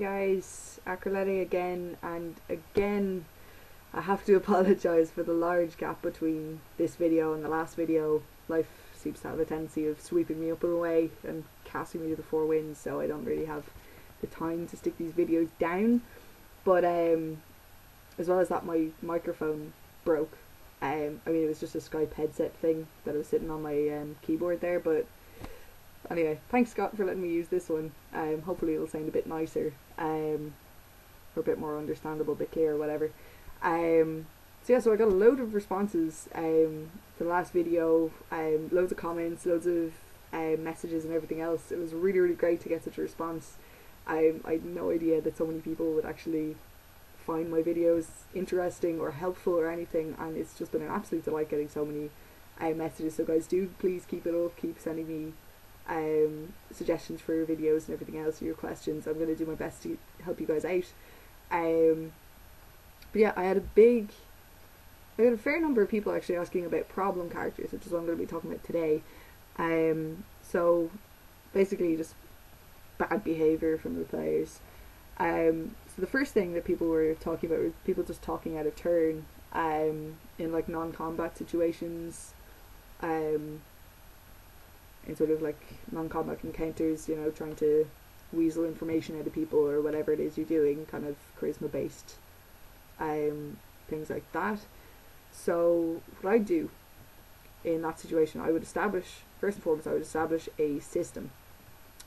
guys, Acrolete again, and again I have to apologise for the large gap between this video and the last video. Life seems to have a tendency of sweeping me up and away and casting me to the four winds, so I don't really have the time to stick these videos down. But as well as that, my microphone broke. I mean, it was just a Skype headset thing that was sitting on my keyboard there, but anyway, thanks Scott for letting me use this one. Hopefully it'll sound a bit nicer, or a bit more understandable, a bit clearer, whatever. So yeah, so I got a load of responses to the last video, loads of comments, loads of messages and everything else. It was really, really great to get such a response. I had no idea that so many people would actually find my videos interesting or helpful or anything, and it's just been an absolute delight getting so many messages. So guys, do please keep it up, keep sending me suggestions for your videos and everything else, your questions. I'm going to do my best to help you guys out. But yeah, I had a fair number of people actually asking about problem characters, which is what I'm going to be talking about today. So basically just bad behaviour from the players. So the first thing that people were talking about was people just talking out of turn in like non-combat situations, in sort of like non-combat encounters, you know, trying to weasel information out of people or whatever it is you're doing, kind of charisma based things like that. So what I do in that situation, I would establish, first and foremost, I would establish a system.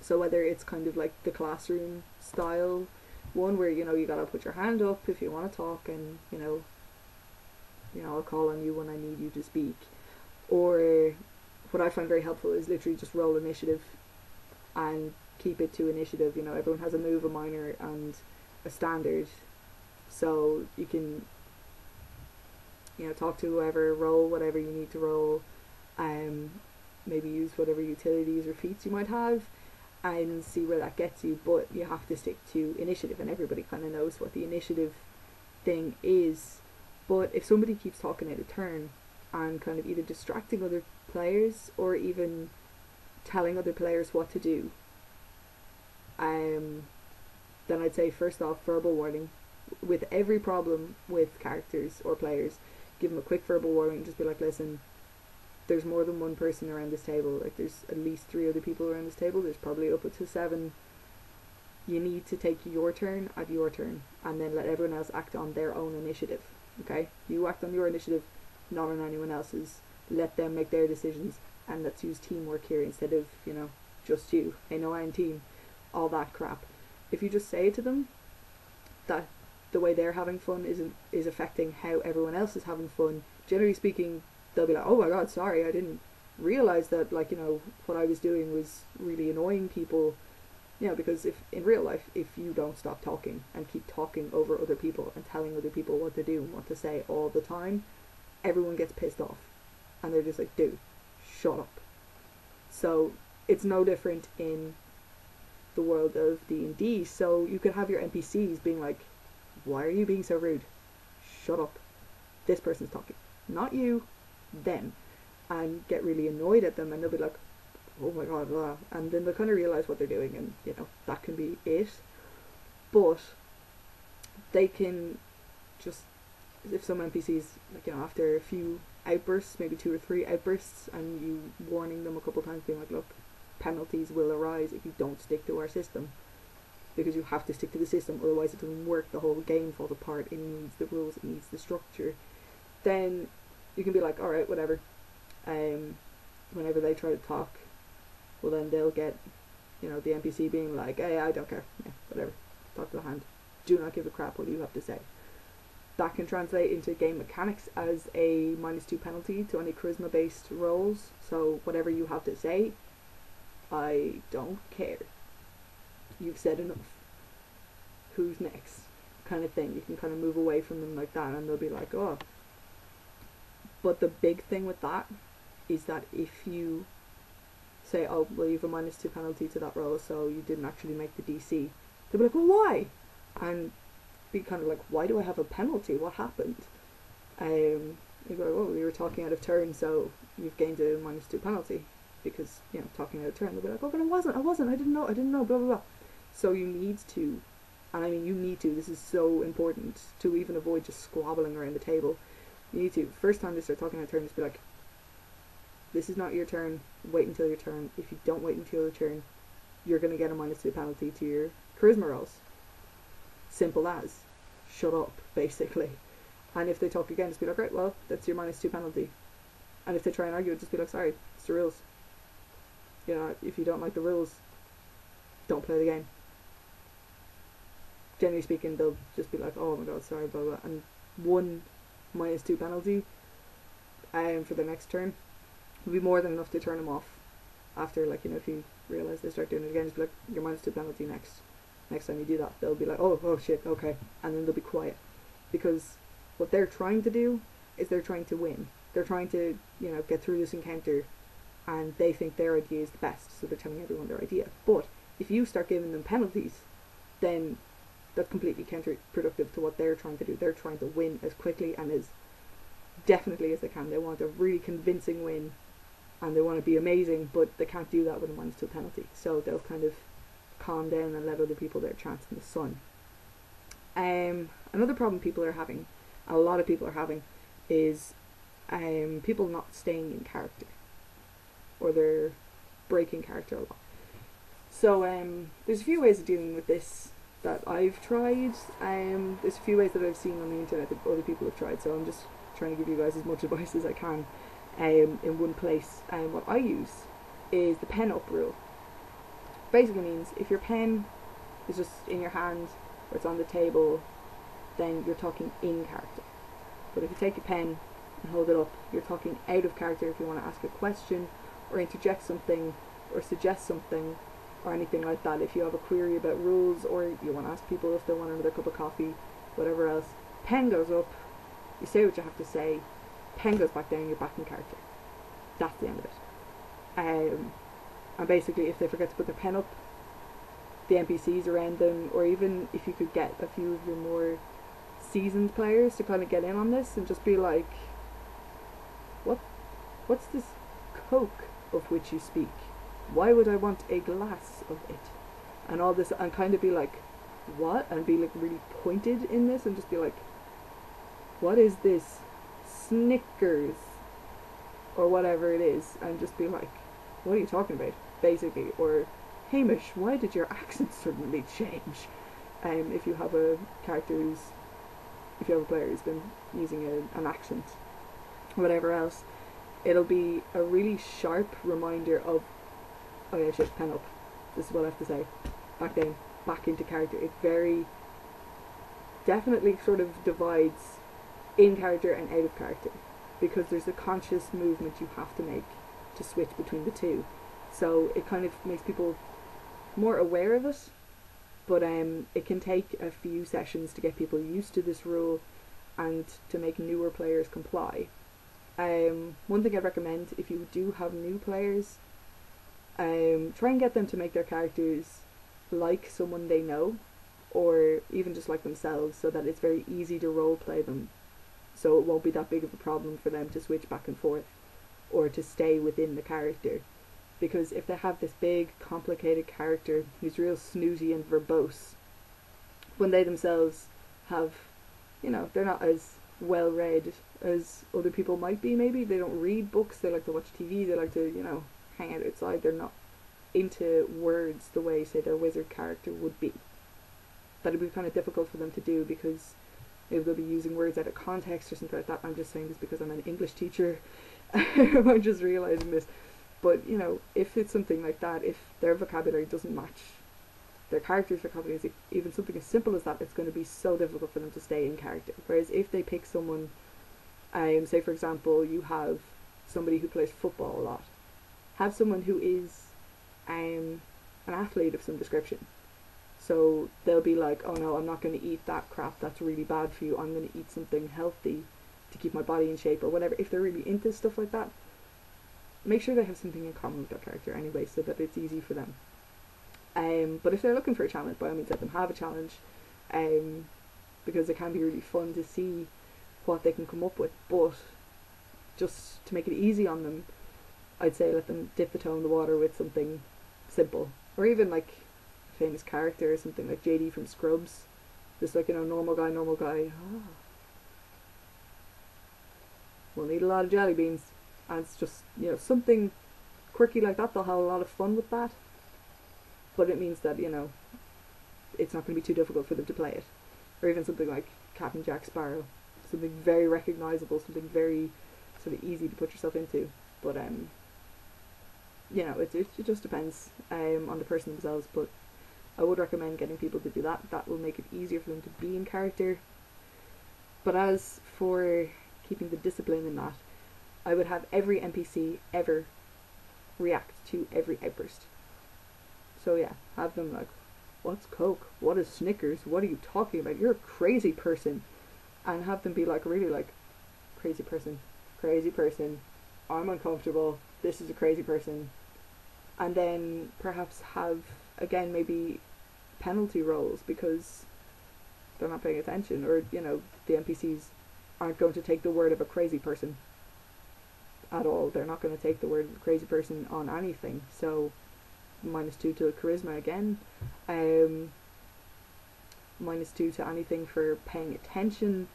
So whether it's kind of like the classroom style one where, you know, you gotta put your hand up if you want to talk, and you know I'll call on you when I need you to speak, or what I find very helpful is literally just roll initiative and keep it to initiative. You know, everyone has a move, a minor, and a standard, so you can, you know, talk to whoever, roll whatever you need to roll, maybe use whatever utilities or feats you might have, and see where that gets you. But you have to stick to initiative, and everybody kind of knows what the initiative thing is. But if somebody keeps talking out of turn and kind of either distracting other players or even telling other players what to do, then I'd say first off, verbal warning. With every problem with characters or players, give them a quick verbal warning. Just be like, listen, there's more than one person around this table. Like, there's at least 3 other people around this table. There's probably up to 7. You need to take your turn at your turn, and then let everyone else act on their own initiative. Okay? You act on your initiative, not on anyone else's. Let them make their decisions, and let's use teamwork here instead of, you know, just you. Hey, no, I'm team. All that crap. If you just say to them that the way they're having fun is affecting how everyone else is having fun, generally speaking, they'll be like, oh my god, sorry, I didn't realise that, like, you know, what I was doing was really annoying people. You know, because if in real life, if you don't stop talking and keep talking over other people and telling other people what to do and what to say all the time, everyone gets pissed off and they're just like, dude, shut up. So it's no different in the world of D&D. So you could have your NPCs being like, why are you being so rude? Shut up. This person's talking. Not you, them. And get really annoyed at them, and they'll be like, oh my god, blah. And then they'll kind of realise what they're doing, and, you know, that can be it. But they can just, if some NPCs, like, you know, after a few outbursts, maybe 2 or 3 outbursts, and you warning them a couple times, being like, look, penalties will arise if you don't stick to our system, because you have to stick to the system, otherwise it doesn't work, the whole game falls apart, it needs the rules, it needs the structure. Then you can be like, alright, whatever. Whenever they try to talk, well then they'll get, you know, the NPC being like, hey, I don't care, yeah, whatever, talk to the hand, do not give a crap what you have to say. That can translate into game mechanics as a -2 penalty to any charisma based rolls. So whatever you have to say, I don't care, you've said enough, who's next, kind of thing. You can kind of move away from them like that, and they'll be like, oh. But the big thing with that is that if you say, oh, well, you have a -2 penalty to that roll, so you didn't actually make the DC, they'll be like, well, why? And be kind of like, why do I have a penalty? What happened? You go, well, we were talking out of turn, so you've gained a -2 penalty because, talking out of turn. They'll be like, oh, but I wasn't, I didn't know, blah, blah, blah. So you need to And I mean, you need to. This is so important to even avoid just squabbling around the table. You need to. First time they start talking out of turn, just be like, this is not your turn. Wait until your turn. If you don't wait until your turn, you're going to get a -2 penalty to your charisma rolls. Simple as. Shut up, basically. And if they talk again, just be like, right, well, that's your -2 penalty. And if they try and argue, just be like, sorry, it's the rules. You know, if you don't like the rules, don't play the game. Generally speaking, they'll just be like, oh my god, sorry, blah blah. And one -2 penalty for the next turn would be more than enough to turn them off. After, like, you know, if you realise they start doing it again, just be like, your -2 penalty next time you do that. They'll be like, oh shit, okay. And then they'll be quiet. Because what they're trying to do is they're trying to win. They're trying to, you know, get through this encounter, and they think their idea is the best, so they're telling everyone their idea. But if you start giving them penalties, then that's completely counterproductive to what they're trying to do. They're trying to win as quickly and as definitely as they can. They want a really convincing win, and they want to be amazing, but they can't do that with a -2 penalty. So they'll kind of calm down and let other people their chance in the sun. Another problem people are having, a lot of people are having, is people not staying in character, or they're breaking character a lot. So there's a few ways of dealing with this that I've tried. There's a few ways that I've seen on the internet that other people have tried, so I'm just trying to give you guys as much advice as I can in one place. What I use is the pen up rule. Basically means if your pen is just in your hand or it's on the table, then you're talking in character. But if you take your pen and hold it up, you're talking out of character if you want to ask a question or interject something or suggest something or anything like that. If you have a query about rules, or you want to ask people if they want another cup of coffee, whatever else, pen goes up, you say what you have to say, pen goes back down, you're back in character. That's the end of it. And basically, if they forget to put their pen up, the NPCs around them, or even if you could get a few of your more seasoned players to kind of get in on this and just be like, what's this Coke of which you speak? Why would I want a glass of it? And all this, and kind of be like, what? And be like really pointed in this, and just be like, what is this Snickers? Or whatever it is, and just be like, what are you talking about? Basically. Or, Hamish, why did your accent suddenly change? If you have a player who's been using an accent, or whatever else, it'll be a really sharp reminder of, oh yeah, shit, pen up. This is what I have to say. Back down, back into character. It very definitely sort of divides in character and out of character, because there's a conscious movement you have to make to switch between the two. So it kind of makes people more aware of it, but it can take a few sessions to get people used to this rule and to make newer players comply. One thing I'd recommend, if you do have new players, try and get them to make their characters like someone they know, or even just like themselves, so that it's very easy to roleplay them, so it won't be that big of a problem for them to switch back and forth or to stay within the character. Because if they have this big complicated character who's real snooty and verbose, when they themselves have, you know, they're not as well read as other people might be, maybe they don't read books, they like to watch TV, they like to, you know, hang out outside, they're not into words the way, say, their wizard character would be. That'd be kind of difficult for them to do, because maybe they'll be using words out of context or something like that. I'm just saying this because I'm an English teacher. I'm just realising this. But, you know, if it's something like that, if their vocabulary doesn't match their character's vocabulary, even something as simple as that, it's going to be so difficult for them to stay in character. Whereas if they pick someone, say for example, you have somebody who plays football a lot, have someone who is an athlete of some description. So they'll be like, oh no, I'm not going to eat that crap, that's really bad for you, I'm going to eat something healthy to keep my body in shape, or whatever. If they're really into stuff like that, make sure they have something in common with their character anyway, so that it's easy for them. But if they're looking for a challenge, by all means let them have a challenge, because it can be really fun to see what they can come up with. But just to make it easy on them, I'd say let them dip the toe in the water with something simple, or even like famous character or something like JD from Scrubs. Just like, normal guy, normal guy. We'll need a lot of jelly beans. And it's just, something quirky like that. They'll have a lot of fun with that. But it means that, it's not going to be too difficult for them to play it. Or even something like Captain Jack Sparrow. Something very recognisable, something very sort of easy to put yourself into. But, it just depends on the person themselves. But I would recommend getting people to do that. That will make it easier for them to be in character. But as for keeping the discipline in that, I would have every NPC ever react to every outburst. So yeah, have them like, what's Coke? What is Snickers? What are you talking about? You're a crazy person. And have them be like, really like, crazy person, I'm uncomfortable, this is a crazy person. And then perhaps have, again, maybe penalty rolls because they're not paying attention, or, the NPCs aren't going to take the word of a crazy person at all. They're not going to take the word of a crazy person on anything. So -2 to charisma again. -2 to anything for paying attention.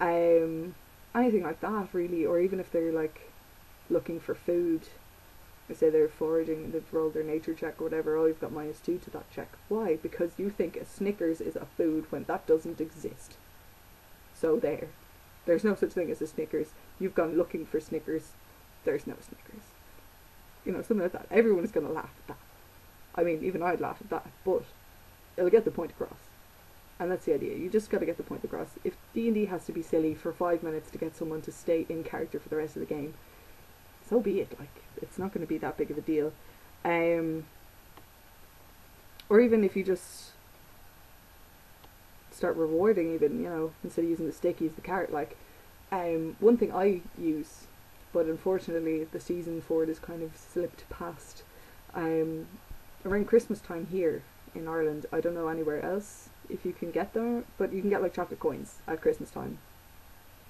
Anything like that, really. Or even if they're like looking for food, I say they're foraging, they've rolled their nature check or whatever, you've got -2 to that check. Why? Because you think a Snickers is a food when that doesn't exist. So there's no such thing as a Snickers. You've gone looking for Snickers. There's no Snickers. Something like that. Everyone's going to laugh at that. I mean, even I'd laugh at that, but it'll get the point across. And that's the idea. You just got to get the point across. If D&D has to be silly for 5 minutes to get someone to stay in character for the rest of the game, so be it. Like, it's not going to be that big of a deal. Or even if you just start rewarding, even, instead of using the stick, use the carrot. Like, one thing I use, but unfortunately the season for it is kind of slipped past. Around Christmas time here in Ireland, I don't know anywhere else if you can get them, but you can get like chocolate coins at Christmas time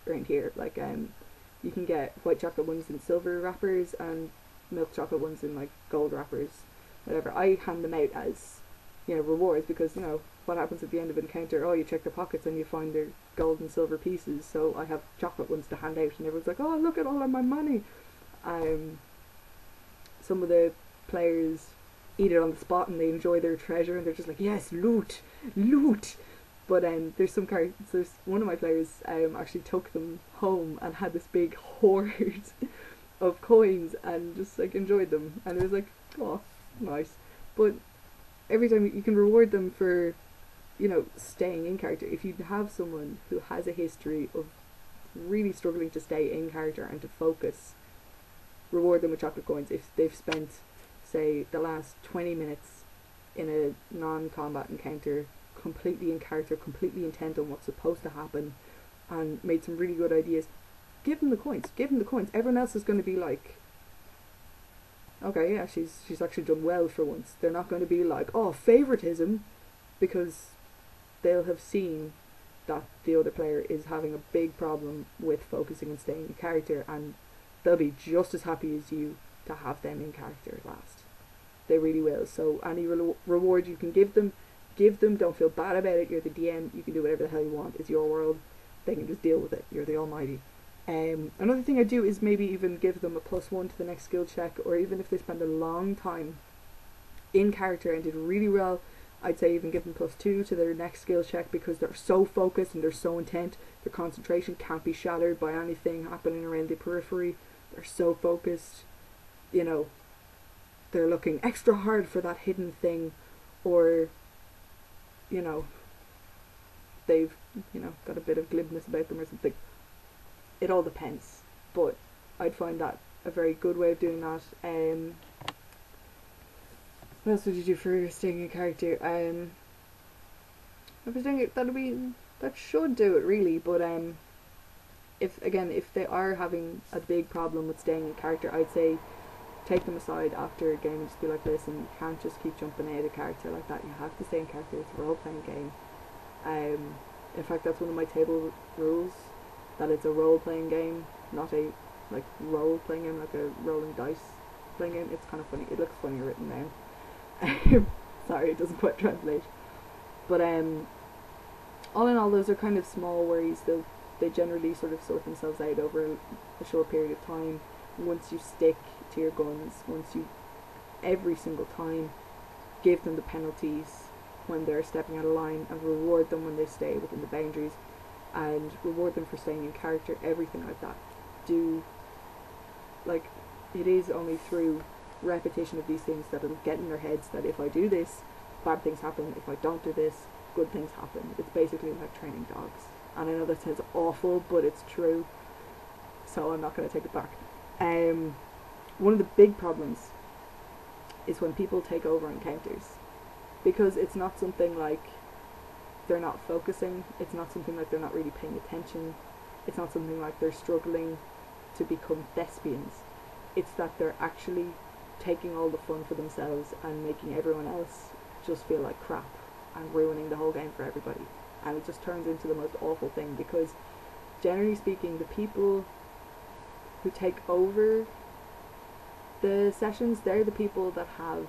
around here. Like, you can get white chocolate ones in silver wrappers and milk chocolate ones in like gold wrappers, whatever. I hand them out as, rewards, because, what happens at the end of an encounter? Oh, you check their pockets and you find their gold and silver pieces, so I have chocolate ones to hand out, and everyone's like, oh, look at all of my money. Some of the players eat it on the spot and they enjoy their treasure and they're just like, yes, loot. But there's one of my players actually took them home and had this big hoard of coins and just like enjoyed them, and it was like, oh, nice. But every time you can reward them for, staying in character. If you have someone who has a history of really struggling to stay in character and to focus, reward them with chocolate coins. If they've spent, say, the last 20 minutes in a non-combat encounter completely in character, completely intent on what's supposed to happen, and made some really good ideas, give them the coins. Everyone else is going to be like, okay, yeah, she's actually done well for once. They're not going to be like, oh, favoritism, because they'll have seen that the other player is having a big problem with focusing and staying in character, and they'll be just as happy as you to have them in character at last. They really will. So any reward you can give them. Don't feel bad about it. You're the DM. You can do whatever the hell you want. It's your world. They can just deal with it. You're the almighty. Another thing I do is maybe even give them a +1 to the next skill check, or even if they spend a long time in character and did really well, I'd say even give them +2 to their next skill check, because they're so focused and they're so intent. Their concentration can't be shattered by anything happening around the periphery. They're so focused, they're looking extra hard for that hidden thing, or they've got a bit of glibness about them or something. It all depends, but I'd find that a very good way of doing that. What else would you do for staying in character? If it's doing it, that should do it really. But if they are having a big problem with staying in character, I'd say take them aside after a game and just be like, listen, you can't just keep jumping out of character like that. You have to stay in character. It's a role-playing game. In fact, that's one of my table rules, that it's a role-playing game, not a role-playing game, like a rolling dice playing game. It's kind of funny. It looks funny written down. Sorry, it doesn't quite translate. But all in all, those are kind of small worries. They generally sort of sort themselves out over a short period of time. Once you stick to your guns, once you every single time give them the penalties when they're stepping out of line, and reward them when they stay within the boundaries, and reward them for staying in character, everything like that. Do, like, it is only through repetition of these things that it'll get in their heads that if I do this, bad things happen. If I don't do this, good things happen. It's basically like training dogs. And I know that sounds awful, but it's true. So I'm not going to take it back. One of the big problems is when people take over encounters, because it's not something like they're not focusing, it's not something like they're not really paying attention, it's not something like they're struggling to become thespians. It's that they're actually taking all the fun for themselves and making everyone else just feel like crap and ruining the whole game for everybody. And it just turns into the most awful thing, because generally speaking, the people who take over the sessions, they're the people that have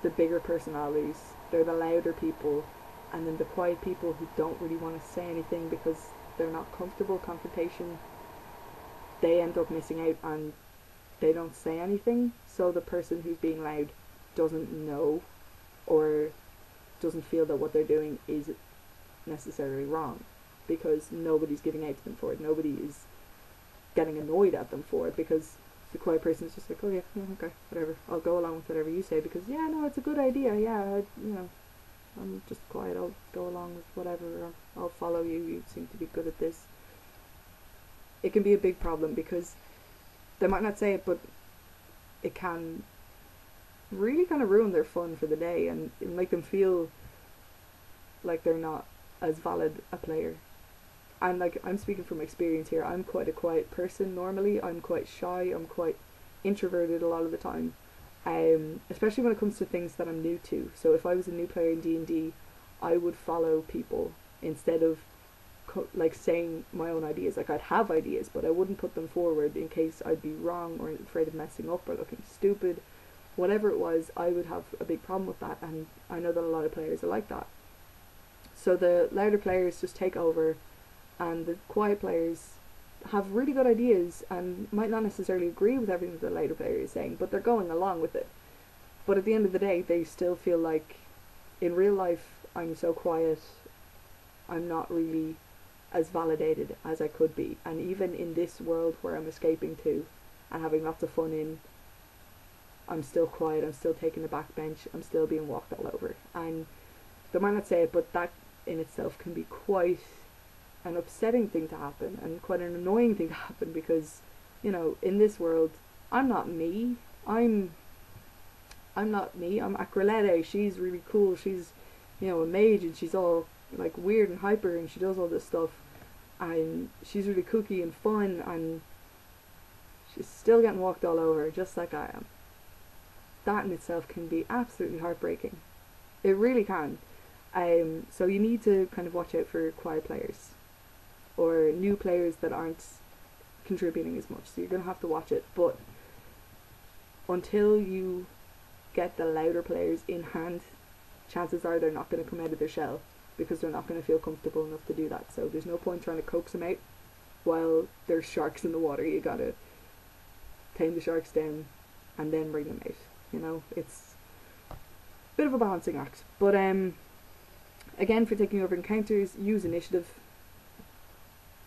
the bigger personalities. They're the louder people, and then the quiet people who don't really want to say anything because they're not comfortable confrontation, they end up missing out and they don't say anything. So the person who's being loud doesn't know or doesn't feel that what they're doing is necessarily wrong, because nobody's giving out to them for it. Nobody is getting annoyed at them for it, because the quiet person is just like, oh yeah, okay, whatever, I'll go along with whatever you say, because yeah, no, it's a good idea, yeah, I'm just quiet, I'll go along with whatever, or I'll follow you, you seem to be good at this. It can be a big problem, because they might not say it, but it can really kind of ruin their fun for the day, and make them feel like they're not as valid a player. And like, I'm speaking from experience here, I'm quite a quiet person normally. I'm quite shy, I'm quite introverted a lot of the time, especially when it comes to things that I'm new to. So if I was a new player in D&D, I would follow people instead of like saying my own ideas. Like, I'd have ideas, but I wouldn't put them forward in case I'd be wrong or afraid of messing up or looking stupid. Whatever it was, I would have a big problem with that, and I know that a lot of players are like that. So the louder players just take over, and the quiet players have really good ideas and might not necessarily agree with everything the louder player is saying, but they're going along with it. But at the end of the day, they still feel like, in real life, I'm so quiet, I'm not really as validated as I could be. And even in this world where I'm escaping to and having lots of fun in, I'm still quiet, I'm still taking the back bench, I'm still being walked all over. And they might not say it, but that in itself can be quite an upsetting thing to happen, and quite an annoying thing to happen, because, you know, in this world, I'm not me. I'm not me. I'm Aquilette. She's really cool. She's, you know, a mage, and she's all like weird and hyper, and she does all this stuff, and she's really kooky and fun, and she's still getting walked all over just like I am. That in itself can be absolutely heartbreaking. It really can. So you need to kind of watch out for quiet players, or new players that aren't contributing as much. So you're going to have to watch it. But until you get the louder players in hand, chances are they're not going to come out of their shell, because they're not going to feel comfortable enough to do that. So there's no point trying to coax them out while there's sharks in the water. You got to tame the sharks down and then bring them out. You know, it's a bit of a balancing act. But again, for taking over encounters, use initiative.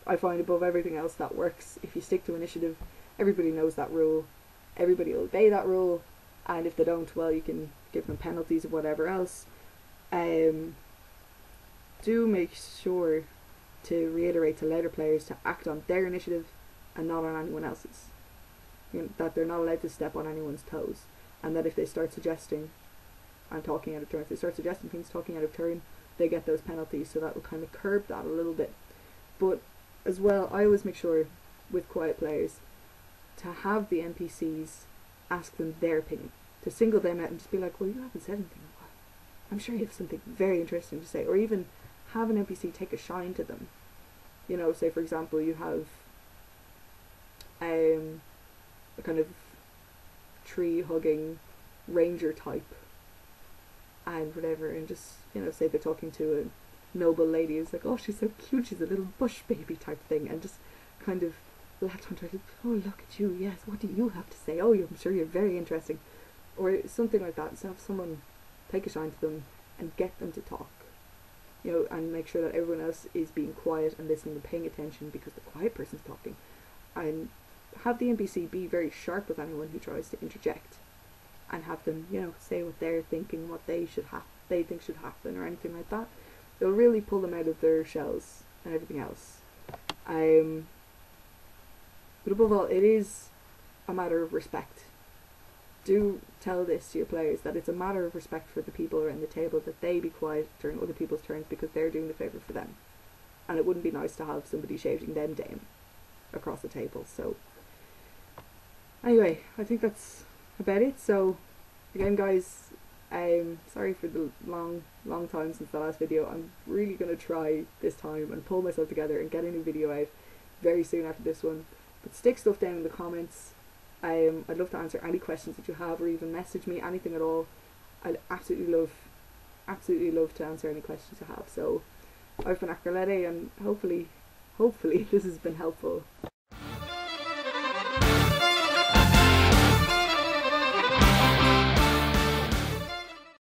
I find above everything else that works. If you stick to initiative, everybody knows that rule, everybody will obey that rule, and if they don't, well, you can give them penalties or whatever else. Do make sure to reiterate to louder players to act on their initiative and not on anyone else's. You know, that they're not allowed to step on anyone's toes, and that if they start suggesting and talking out of turn, if they start suggesting things talking out of turn, they get those penalties. So that will kind of curb that a little bit. But as well, I always make sure with quiet players to have the NPCs ask them their opinion, to single them out and just be like, well, you haven't said anything, I'm sure you have something very interesting to say. Or even have an NPC take a shine to them. You know, say for example you have a kind of tree hugging ranger type and whatever, and just, you know, say they're talking to a noble lady who's like, oh, she's so cute, she's a little bush baby type thing, and just kind of latch onto her, oh, look at you, yes, what do you have to say? Oh, I'm sure you're very interesting, or something like that. So have someone take a shine to them and get them to talk, you know, and make sure that everyone else is being quiet and listening and paying attention because the quiet person's talking, and have the NPC be very sharp with anyone who tries to interject, and have them, you know, say what they're thinking, what they think should happen, or anything like that. It'll really pull them out of their shells and everything else. But above all, it is a matter of respect. Do tell this to your players, that it's a matter of respect for the people around the table, that they be quiet during other people's turns because they're doing the favour for them. And it wouldn't be nice to have somebody shouting them down across the table. So anyway, I think that's about it. So again, guys, sorry for the long time since the last video. I'm really going to try this time and pull myself together and get a new video out very soon after this one. But stick stuff down in the comments. I'd love to answer any questions that you have, or even message me, anything at all. I'd absolutely love to answer any questions you have. So I've been Akerlede, and hopefully this has been helpful.